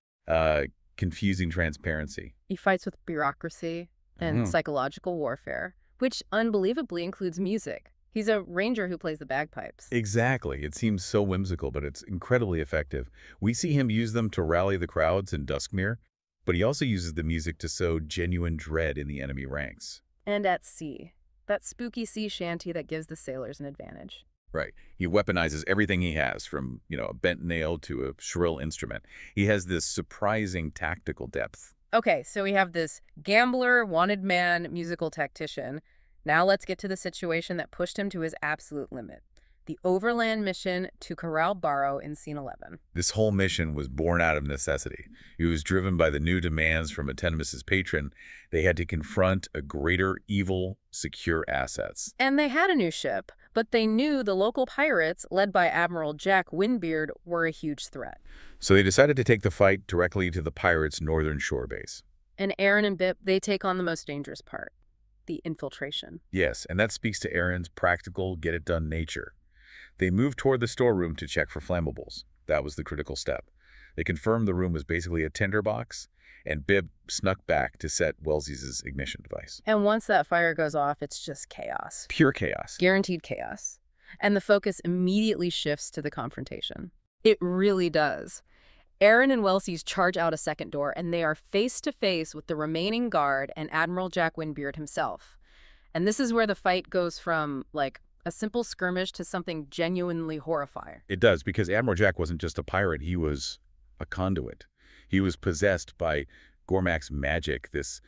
confusing transparency. He fights with bureaucracy and psychological warfare, which unbelievably includes music. He's a ranger who plays the bagpipes. Exactly. It seems so whimsical, but it's incredibly effective. We see him use them to rally the crowds in Duskmere, but he also uses the music to sow genuine dread in the enemy ranks. And at sea. That spooky sea shanty that gives the sailors an advantage. Right. He weaponizes everything he has, from, a bent nail to a shrill instrument. He has this surprising tactical depth. Okay, so we have this gambler, wanted man, musical tactician. Now let's get to the situation that pushed him to his absolute limit. The overland mission to Corral Barrow in Scene 11. This whole mission was born out of necessity. It was driven by the new demands from Atenemis' patron. They had to confront a greater evil, secure assets. And they had a new ship, but they knew the local pirates, led by Admiral Jack Windbeard, were a huge threat. So they decided to take the fight directly to the pirates' northern shore base. And Eryn and Bip, they take on the most dangerous part, the infiltration. Yes, and that speaks to Eryn's practical, get-it-done nature. They moved toward the storeroom to check for flammables. That was the critical step. They confirmed the room was basically a tinderbox, and Bib snuck back to set Welsys' ignition device. And once that fire goes off, it's just chaos. Pure chaos. Guaranteed chaos. And the focus immediately shifts to the confrontation. It really does. Eryn and Welsys charge out a second door, and they are face-to-face with the remaining guard and Admiral Jack Windbeard himself. And this is where the fight goes from, like, a simple skirmish to something genuinely horrifying. It does, because Admiral Jack wasn't just a pirate, he was a conduit. He was possessed by Gormak's magic, this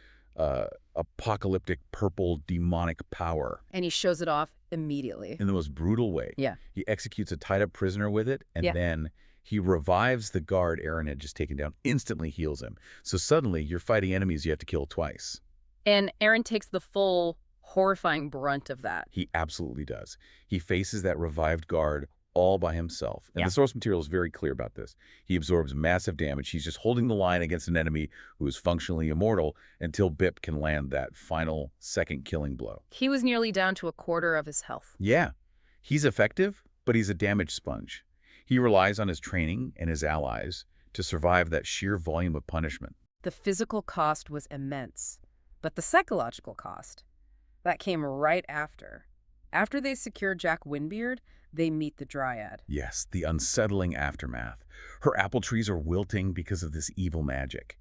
apocalyptic purple demonic power. And he shows it off immediately. In the most brutal way. Yeah. He executes a tied-up prisoner with it, and then he revives the guard Eryn had just taken down, instantly heals him. So suddenly, you're fighting enemies you have to kill twice. And Eryn takes the full, horrifying brunt of that. He absolutely does. He faces that revived guard all by himself. And the source material is very clear about this. He absorbs massive damage. He's just holding the line against an enemy who is functionally immortal until Bip can land that final second killing blow. He was nearly down to a quarter of his health. Yeah. He's effective, but he's a damage sponge. He relies on his training and his allies to survive that sheer volume of punishment. The physical cost was immense, but the psychological cost, that came right after. After they secure Jack Windbeard, they meet the Dryad. Yes, the unsettling aftermath. Her apple trees are wilting because of this evil magic.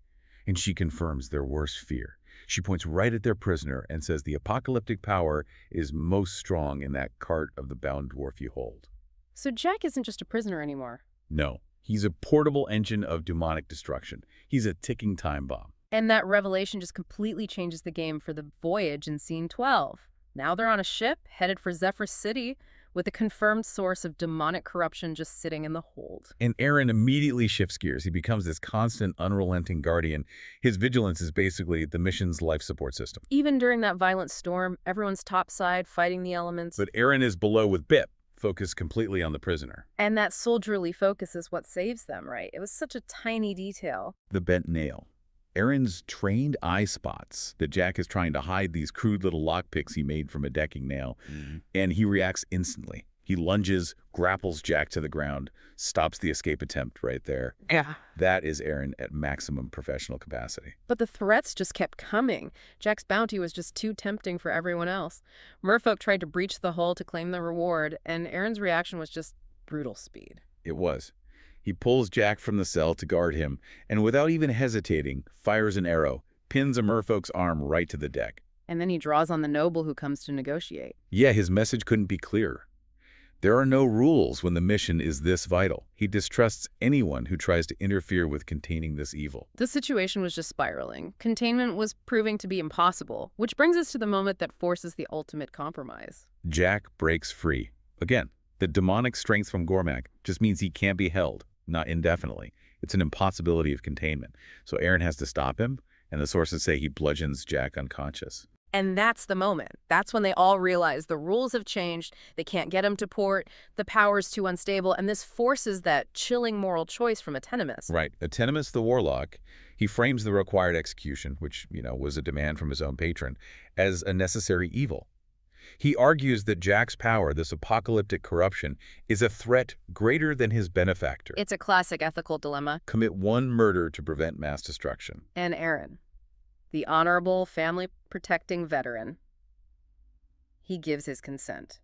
And she confirms their worst fear. She points right at their prisoner and says the apocalyptic power is most strong in that cart of the bound dwarf you hold. So Jack isn't just a prisoner anymore. No, he's a portable engine of demonic destruction. He's a ticking time bomb. And that revelation just completely changes the game for the voyage in Scene 12. Now they're on a ship headed for Zephyr City with a confirmed source of demonic corruption just sitting in the hold. And Eryn immediately shifts gears. He becomes this constant, unrelenting guardian. His vigilance is basically the mission's life support system. Even during that violent storm, everyone's topside fighting the elements. But Eryn is below with Bip, focused completely on the prisoner. And that soldierly focus is what saves them, right? It was such a tiny detail. The bent nail. Eryn's trained eye spots that Jack is trying to hide these crude little lockpicks he made from a decking nail, and he reacts instantly. He lunges, grapples Jack to the ground, stops the escape attempt right there. Yeah. That is Eryn at maximum professional capacity. But the threats just kept coming. Jack's bounty was just too tempting for everyone else. Merfolk tried to breach the hull to claim the reward, and Eryn's reaction was just brutal speed. It was. He pulls Jack from the cell to guard him, and without even hesitating, fires an arrow, pins a merfolk's arm right to the deck. And then he draws on the noble who comes to negotiate. Yeah, his message couldn't be clearer. There are no rules when the mission is this vital. He distrusts anyone who tries to interfere with containing this evil. The situation was just spiraling. Containment was proving to be impossible, which brings us to the moment that forces the ultimate compromise. Jack breaks free. Again, the demonic strength from Gormak just means he can't be held. Not indefinitely. It's an impossibility of containment. So Eryn has to stop him, and the sources say he bludgeons Jack unconscious. And that's the moment. That's when they all realize the rules have changed, they can't get him to port, the power's too unstable, and this forces that chilling moral choice from Atenemis. Right. Atenemis the Warlock, he frames the required execution, which, was a demand from his own patron, as a necessary evil. He argues that Jack's power, this apocalyptic corruption, is a threat greater than his benefactor. It's a classic ethical dilemma. Commit one murder to prevent mass destruction. And Eryn, the honorable, family-protecting veteran, he gives his consent.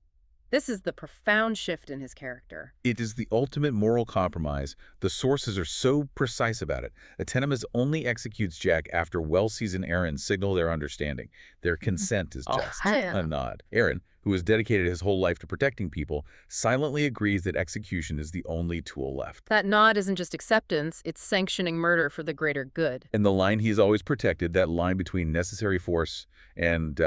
This is the profound shift in his character. It is the ultimate moral compromise. The sources are so precise about it. Atenemis only executes Jack after Welsys and Eryn signal their understanding. Their consent is just a nod. Eryn, who has dedicated his whole life to protecting people, silently agrees that execution is the only tool left. That nod isn't just acceptance, it's sanctioning murder for the greater good. And the line he's always protected, that line between necessary force and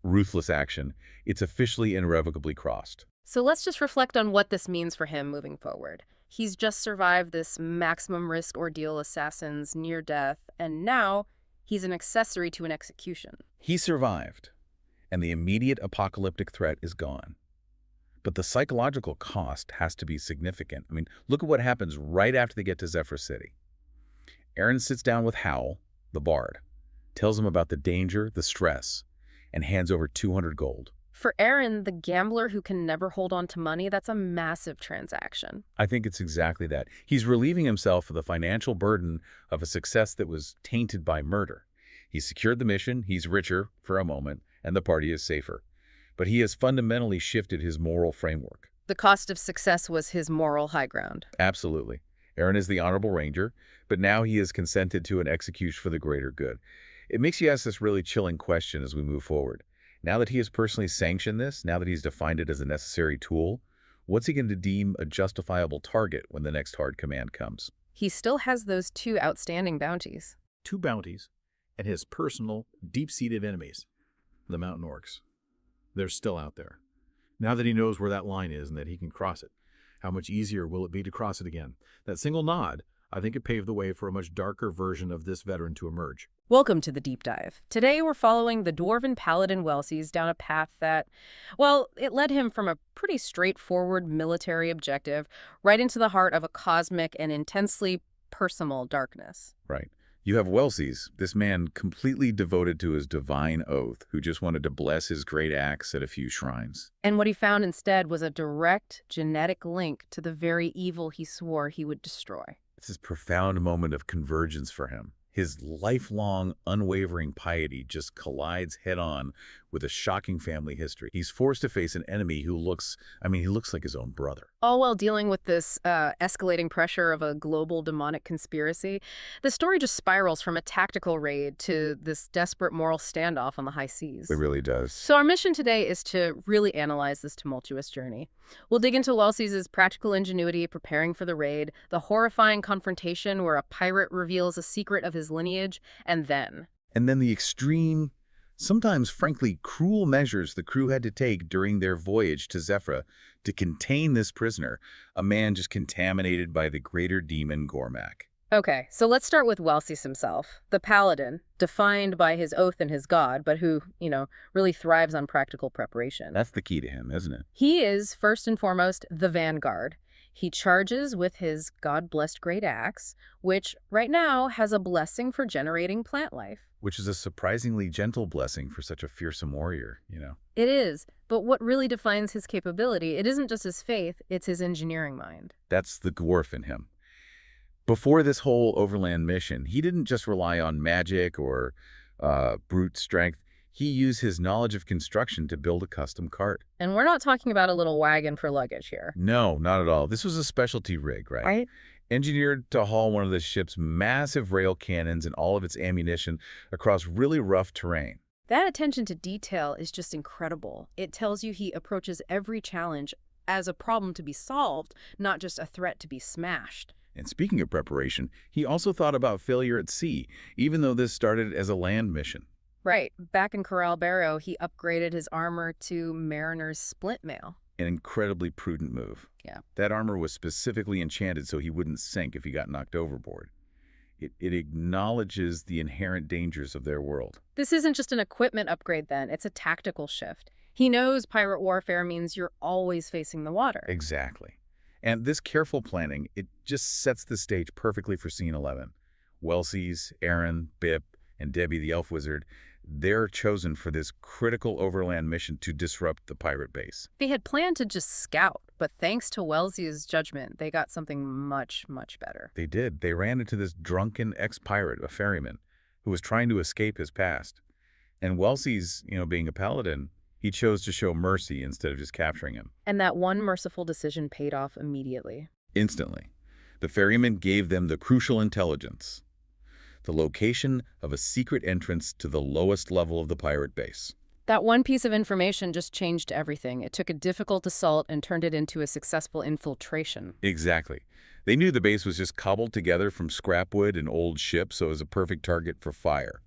ruthless action, it's officially and irrevocably crossed. So let's just reflect on what this means for him moving forward. He's just survived this maximum risk ordeal, assassins, near death, and now he's an accessory to an execution. He survived, and the immediate apocalyptic threat is gone. But the psychological cost has to be significant. I mean, look at what happens right after they get to Zephyr City. Eryn sits down with Howl, the bard, tells him about the danger, the stress, and hands over 200 gold. For Eryn, the gambler who can never hold on to money, that's a massive transaction. I think it's exactly that. He's relieving himself of the financial burden of a success that was tainted by murder. He's secured the mission, he's richer for a moment, and the party is safer. But he has fundamentally shifted his moral framework. The cost of success was his moral high ground. Absolutely. Eryn is the honorable ranger, but now he has consented to an execution for the greater good. It makes you ask this really chilling question as we move forward. Now that he has personally sanctioned this, now that he's defined it as a necessary tool, what's he going to deem a justifiable target when the next hard command comes? He still has those 2 outstanding bounties. 2 bounties and his personal, deep-seated enemies, the mountain orcs. They're still out there. Now that he knows where that line is and that he can cross it, how much easier will it be to cross it again? That single nod, I think it paved the way for a much darker version of this veteran to emerge. Welcome to the Deep Dive. Today we're following the dwarven paladin Welsys down a path that, well, it led him from a pretty straightforward military objective right into the heart of a cosmic and intensely personal darkness. Right. You have Welsys, this man completely devoted to his divine oath, who just wanted to bless his great axe at a few shrines. And what he found instead was a direct genetic link to the very evil he swore he would destroy. It's this profound moment of convergence for him. His lifelong, unwavering piety just collides head-on with a shocking family history. He's forced to face an enemy who looks like his own brother. All while dealing with this escalating pressure of a global demonic conspiracy, the story just spirals from a tactical raid to this desperate moral standoff on the high seas. It really does. So our mission today is to really analyze this tumultuous journey. We'll dig into Welsys' practical ingenuity preparing for the raid, the horrifying confrontation where a pirate reveals a secret of his lineage, and then the extreme, sometimes frankly cruel measures the crew had to take during their voyage to Zephyra to contain this prisoner, a man just contaminated by the greater demon Gormak. Okay, so let's start with Welsys himself, the paladin, defined by his oath and his god, but who, really thrives on practical preparation. That's the key to him, isn't it? He is, first and foremost, the vanguard. He charges with his god-blessed great axe, which right now has a blessing for generating plant life. Which is a surprisingly gentle blessing for such a fearsome warrior, It is, but what really defines his capability, it isn't just his faith, it's his engineering mind. That's the dwarf in him. Before this whole overland mission, he didn't just rely on magic or brute strength. He used his knowledge of construction to build a custom cart. And we're not talking about a little wagon for luggage here. No, not at all. This was a specialty rig, right? Right? Engineered to haul one of the ship's massive rail cannons and all of its ammunition across really rough terrain. That attention to detail is just incredible. It tells you he approaches every challenge as a problem to be solved, not just a threat to be smashed. And speaking of preparation, he also thought about failure at sea, even though this started as a land mission. Right. Back in Corral Barrow, he upgraded his armor to Mariner's splint mail. An incredibly prudent move. Yeah. That armor was specifically enchanted so he wouldn't sink if he got knocked overboard. It acknowledges the inherent dangers of their world. This isn't just an equipment upgrade then, it's a tactical shift. He knows pirate warfare means you're always facing the water. Exactly. And this careful planning, it just sets the stage perfectly for Scene 11. Welsys, Eryn, Bip, and Debbie the Elf Wizard, they're chosen for this critical overland mission to disrupt the pirate base. They had planned to just scout, but thanks to Welsys' judgment, they got something much, much better. They did. They ran into this drunken ex-pirate, a ferryman, who was trying to escape his past. And Welsys, being a paladin, he chose to show mercy instead of just capturing him. And that one merciful decision paid off immediately. Instantly. The ferryman gave them the crucial intelligence. The location of a secret entrance to the lowest level of the pirate base. That one piece of information just changed everything. It took a difficult assault and turned it into a successful infiltration. Exactly. They knew the base was just cobbled together from scrap wood and old ships, so it was a perfect target for fire.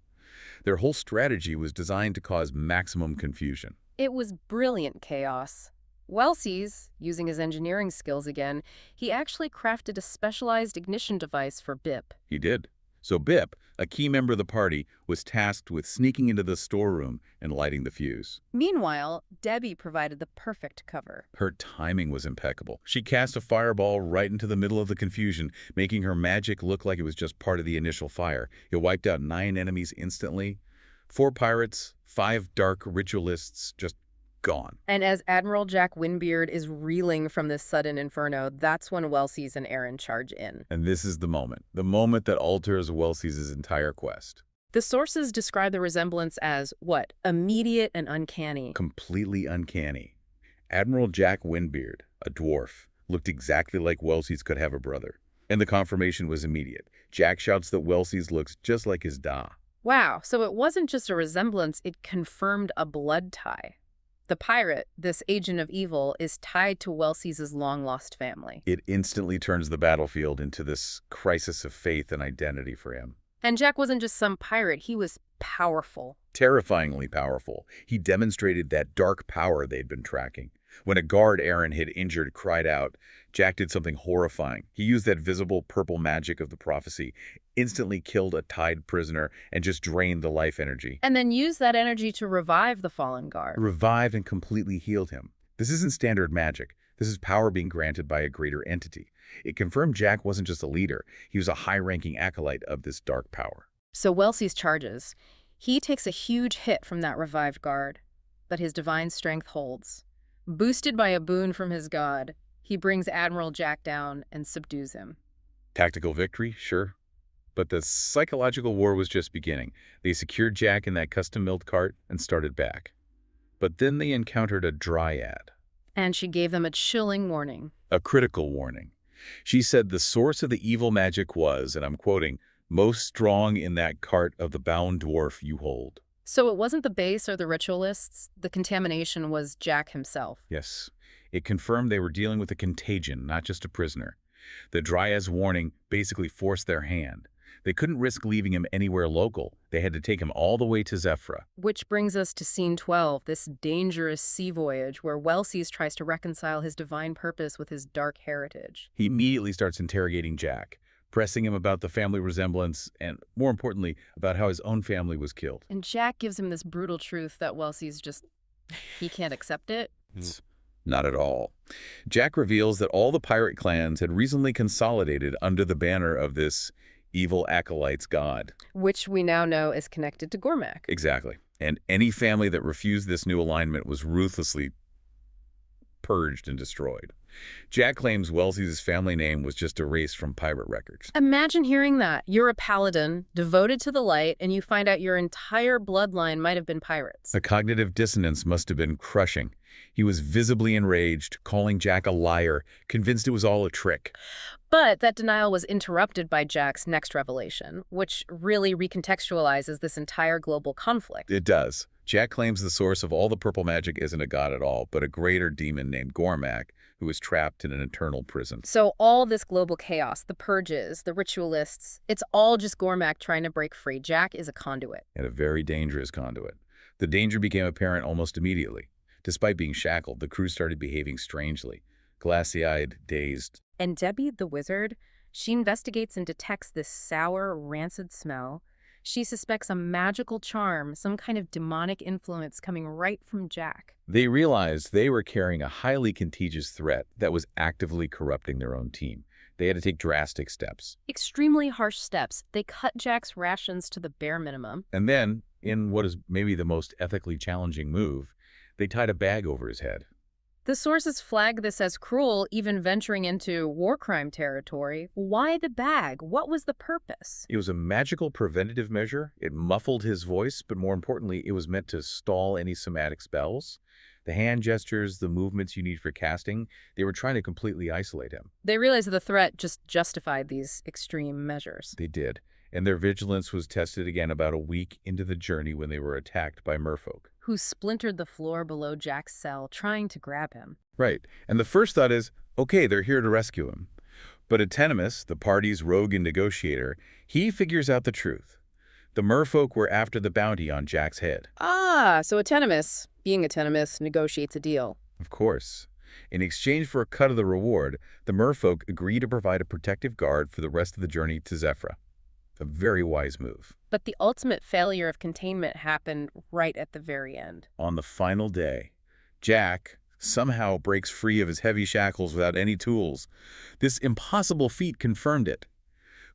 Their whole strategy was designed to cause maximum confusion. It was brilliant chaos. Welsys, using his engineering skills again, he actually crafted a specialized ignition device for Bip. He did. So Bip, a key member of the party, was tasked with sneaking into the storeroom and lighting the fuse. Meanwhile, Debbie provided the perfect cover. Her timing was impeccable. She cast a fireball right into the middle of the confusion, making her magic look like it was just part of the initial fire. It wiped out 9 enemies instantly. 4 pirates, 5 dark ritualists just gone. And as Admiral Jack Windbeard is reeling from this sudden inferno, that's when Welsys and Eryn charge in. And this is the moment that alters Welsys' entire quest. The sources describe the resemblance as, what, immediate and uncanny. Completely uncanny. Admiral Jack Windbeard, a dwarf, looked exactly like Welsys could have a brother. And the confirmation was immediate. Jack shouts that Welsys looks just like his Da. Wow, so it wasn't just a resemblance, it confirmed a blood tie. The pirate, this agent of evil, is tied to Welsys' long-lost family. It instantly turns the battlefield into this crisis of faith and identity for him. And Jack wasn't just some pirate, he was powerful. Terrifyingly powerful. He demonstrated that dark power they'd been tracking. When a guard Eryn had injured cried out, Jack did something horrifying. He used that visible purple magic of the prophecy, instantly killed a tied prisoner, and just drained the life energy. And then used that energy to revive the fallen guard. Revived and completely healed him. This isn't standard magic. This is power being granted by a greater entity. It confirmed Jack wasn't just a leader. He was a high-ranking acolyte of this dark power. So Welsys charges. He takes a huge hit from that revived guard, but his divine strength holds. Boosted by a boon from his god, he brings Admiral Jack down and subdues him. Tactical victory, sure. But the psychological war was just beginning. They secured Jack in that custom-milled cart and started back. But then they encountered a dryad. And she gave them a chilling warning. A critical warning. She said the source of the evil magic was, and I'm quoting, most strong in that cart of the bound dwarf you hold. So it wasn't the base or the ritualists. The contamination was Jack himself. Yes. It confirmed they were dealing with a contagion, not just a prisoner. The Dryad's warning basically forced their hand. They couldn't risk leaving him anywhere local. They had to take him all the way to Zephyra. Which brings us to Scene 12, this dangerous sea voyage where Welsys tries to reconcile his divine purpose with his dark heritage. He immediately starts interrogating Jack, pressing him about the family resemblance and, more importantly, about how his own family was killed. And Jack gives him this brutal truth that Welsys he can't accept it. Not at all. Jack reveals that all the pirate clans had recently consolidated under the banner of this evil acolyte's god. Which we now know is connected to Gormak. Exactly. And any family that refused this new alignment was ruthlessly purged and destroyed. Jack claims Welsys' family name was just erased from pirate records. Imagine hearing that. You're a paladin, devoted to the light, and you find out your entire bloodline might have been pirates. The cognitive dissonance must have been crushing. He was visibly enraged, calling Jack a liar, convinced it was all a trick. But that denial was interrupted by Jack's next revelation, which really recontextualizes this entire global conflict. It does. Jack claims the source of all the purple magic isn't a god at all, but a greater demon named Gormak, who is trapped in an eternal prison. So all this global chaos, the purges, the ritualists, it's all just Gormak trying to break free. Jack is a conduit. And a very dangerous conduit. The danger became apparent almost immediately. Despite being shackled, the crew started behaving strangely, glassy-eyed, dazed. And Debbie, the wizard, she investigates and detects this sour, rancid smell. She suspects a magical charm, some kind of demonic influence coming right from Jack. They realized they were carrying a highly contagious threat that was actively corrupting their own team. They had to take drastic steps. Extremely harsh steps. They cut Jack's rations to the bare minimum. And then, in what is maybe the most ethically challenging move, they tied a bag over his head. The sources flag this as cruel, even venturing into war crime territory. Why the bag? What was the purpose? It was a magical preventative measure. It muffled his voice, but more importantly, it was meant to stall any somatic spells. The hand gestures, the movements you need for casting, they were trying to completely isolate him. They realized the threat just justified these extreme measures. They did. And their vigilance was tested again about a week into the journey when they were attacked by merfolk. Who splintered the floor below Jack's cell, trying to grab him. Right. And the first thought is, okay, they're here to rescue him. But Atenemis, the party's rogue and negotiator, he figures out the truth. The merfolk were after the bounty on Jack's head. Ah, so Atenemis, being Atenemis, negotiates a deal. Of course. In exchange for a cut of the reward, the merfolk agree to provide a protective guard for the rest of the journey to Zephyra. A very wise move. But the ultimate failure of containment happened right at the very end. On the final day, Jack somehow breaks free of his heavy shackles without any tools. This impossible feat confirmed it.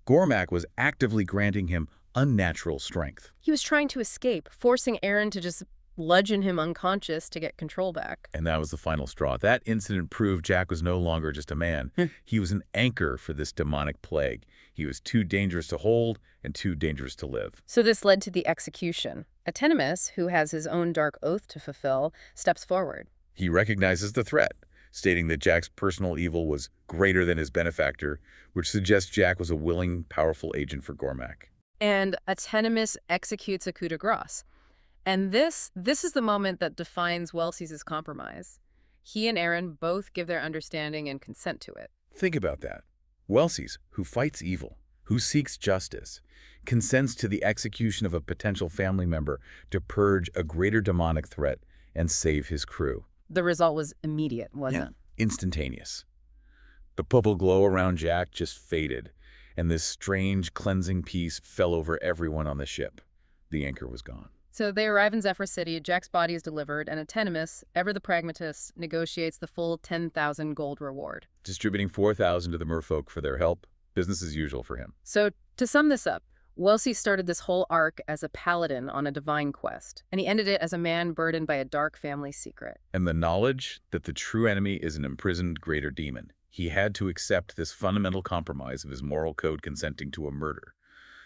Gormak was actively granting him unnatural strength. He was trying to escape, forcing Eryn to just bludgeon him unconscious to get control back. And that was the final straw. That incident proved Jack was no longer just a man. He was an anchor for this demonic plague. He was too dangerous to hold and too dangerous to live. So this led to the execution. Atenemis, who has his own dark oath to fulfill, steps forward. He recognizes the threat, stating that Jack's personal evil was greater than his benefactor, which suggests Jack was a willing, powerful agent for Gormak. And Atenemis executes a coup de grace. And this is the moment that defines Welsys' compromise. He and Eryn both give their understanding and consent to it. Think about that. Welsys, who fights evil, who seeks justice, consents to the execution of a potential family member to purge a greater demonic threat and save his crew. The result was immediate, wasn't it? Instantaneous. The purple glow around Jack just faded, and this strange cleansing peace fell over everyone on the ship. The anchor was gone. So they arrive in Zephyr City, Jack's body is delivered, and Atenemis, ever the pragmatist, negotiates the full 10,000 gold reward. Distributing 4,000 to the merfolk for their help. Business as usual for him. So to sum this up, Welsys started this whole arc as a paladin on a divine quest, and he ended it as a man burdened by a dark family secret. And the knowledge that the true enemy is an imprisoned greater demon. He had to accept this fundamental compromise of his moral code consenting to a murder,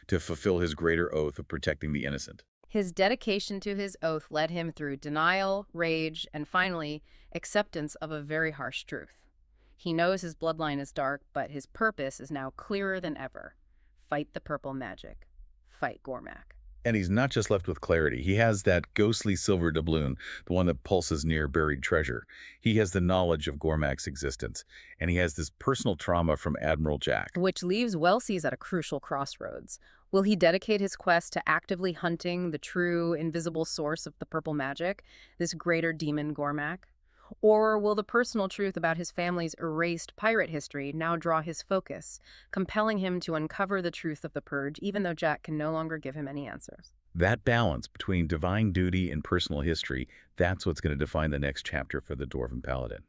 to fulfill his greater oath of protecting the innocent. His dedication to his oath led him through denial, rage, and finally, acceptance of a very harsh truth. He knows his bloodline is dark, but his purpose is now clearer than ever. Fight the purple magic. Fight Gormak. And he's not just left with clarity. He has that ghostly silver doubloon, the one that pulses near buried treasure. He has the knowledge of Gormak's existence, and he has this personal trauma from Admiral Jack. Which leaves Welsys at a crucial crossroads. Will he dedicate his quest to actively hunting the true, invisible source of the purple magic, this greater demon Gormak? Or will the personal truth about his family's erased pirate history now draw his focus, compelling him to uncover the truth of the purge, even though Jack can no longer give him any answers? That balance between divine duty and personal history, that's what's going to define the next chapter for the Dwarven Paladin.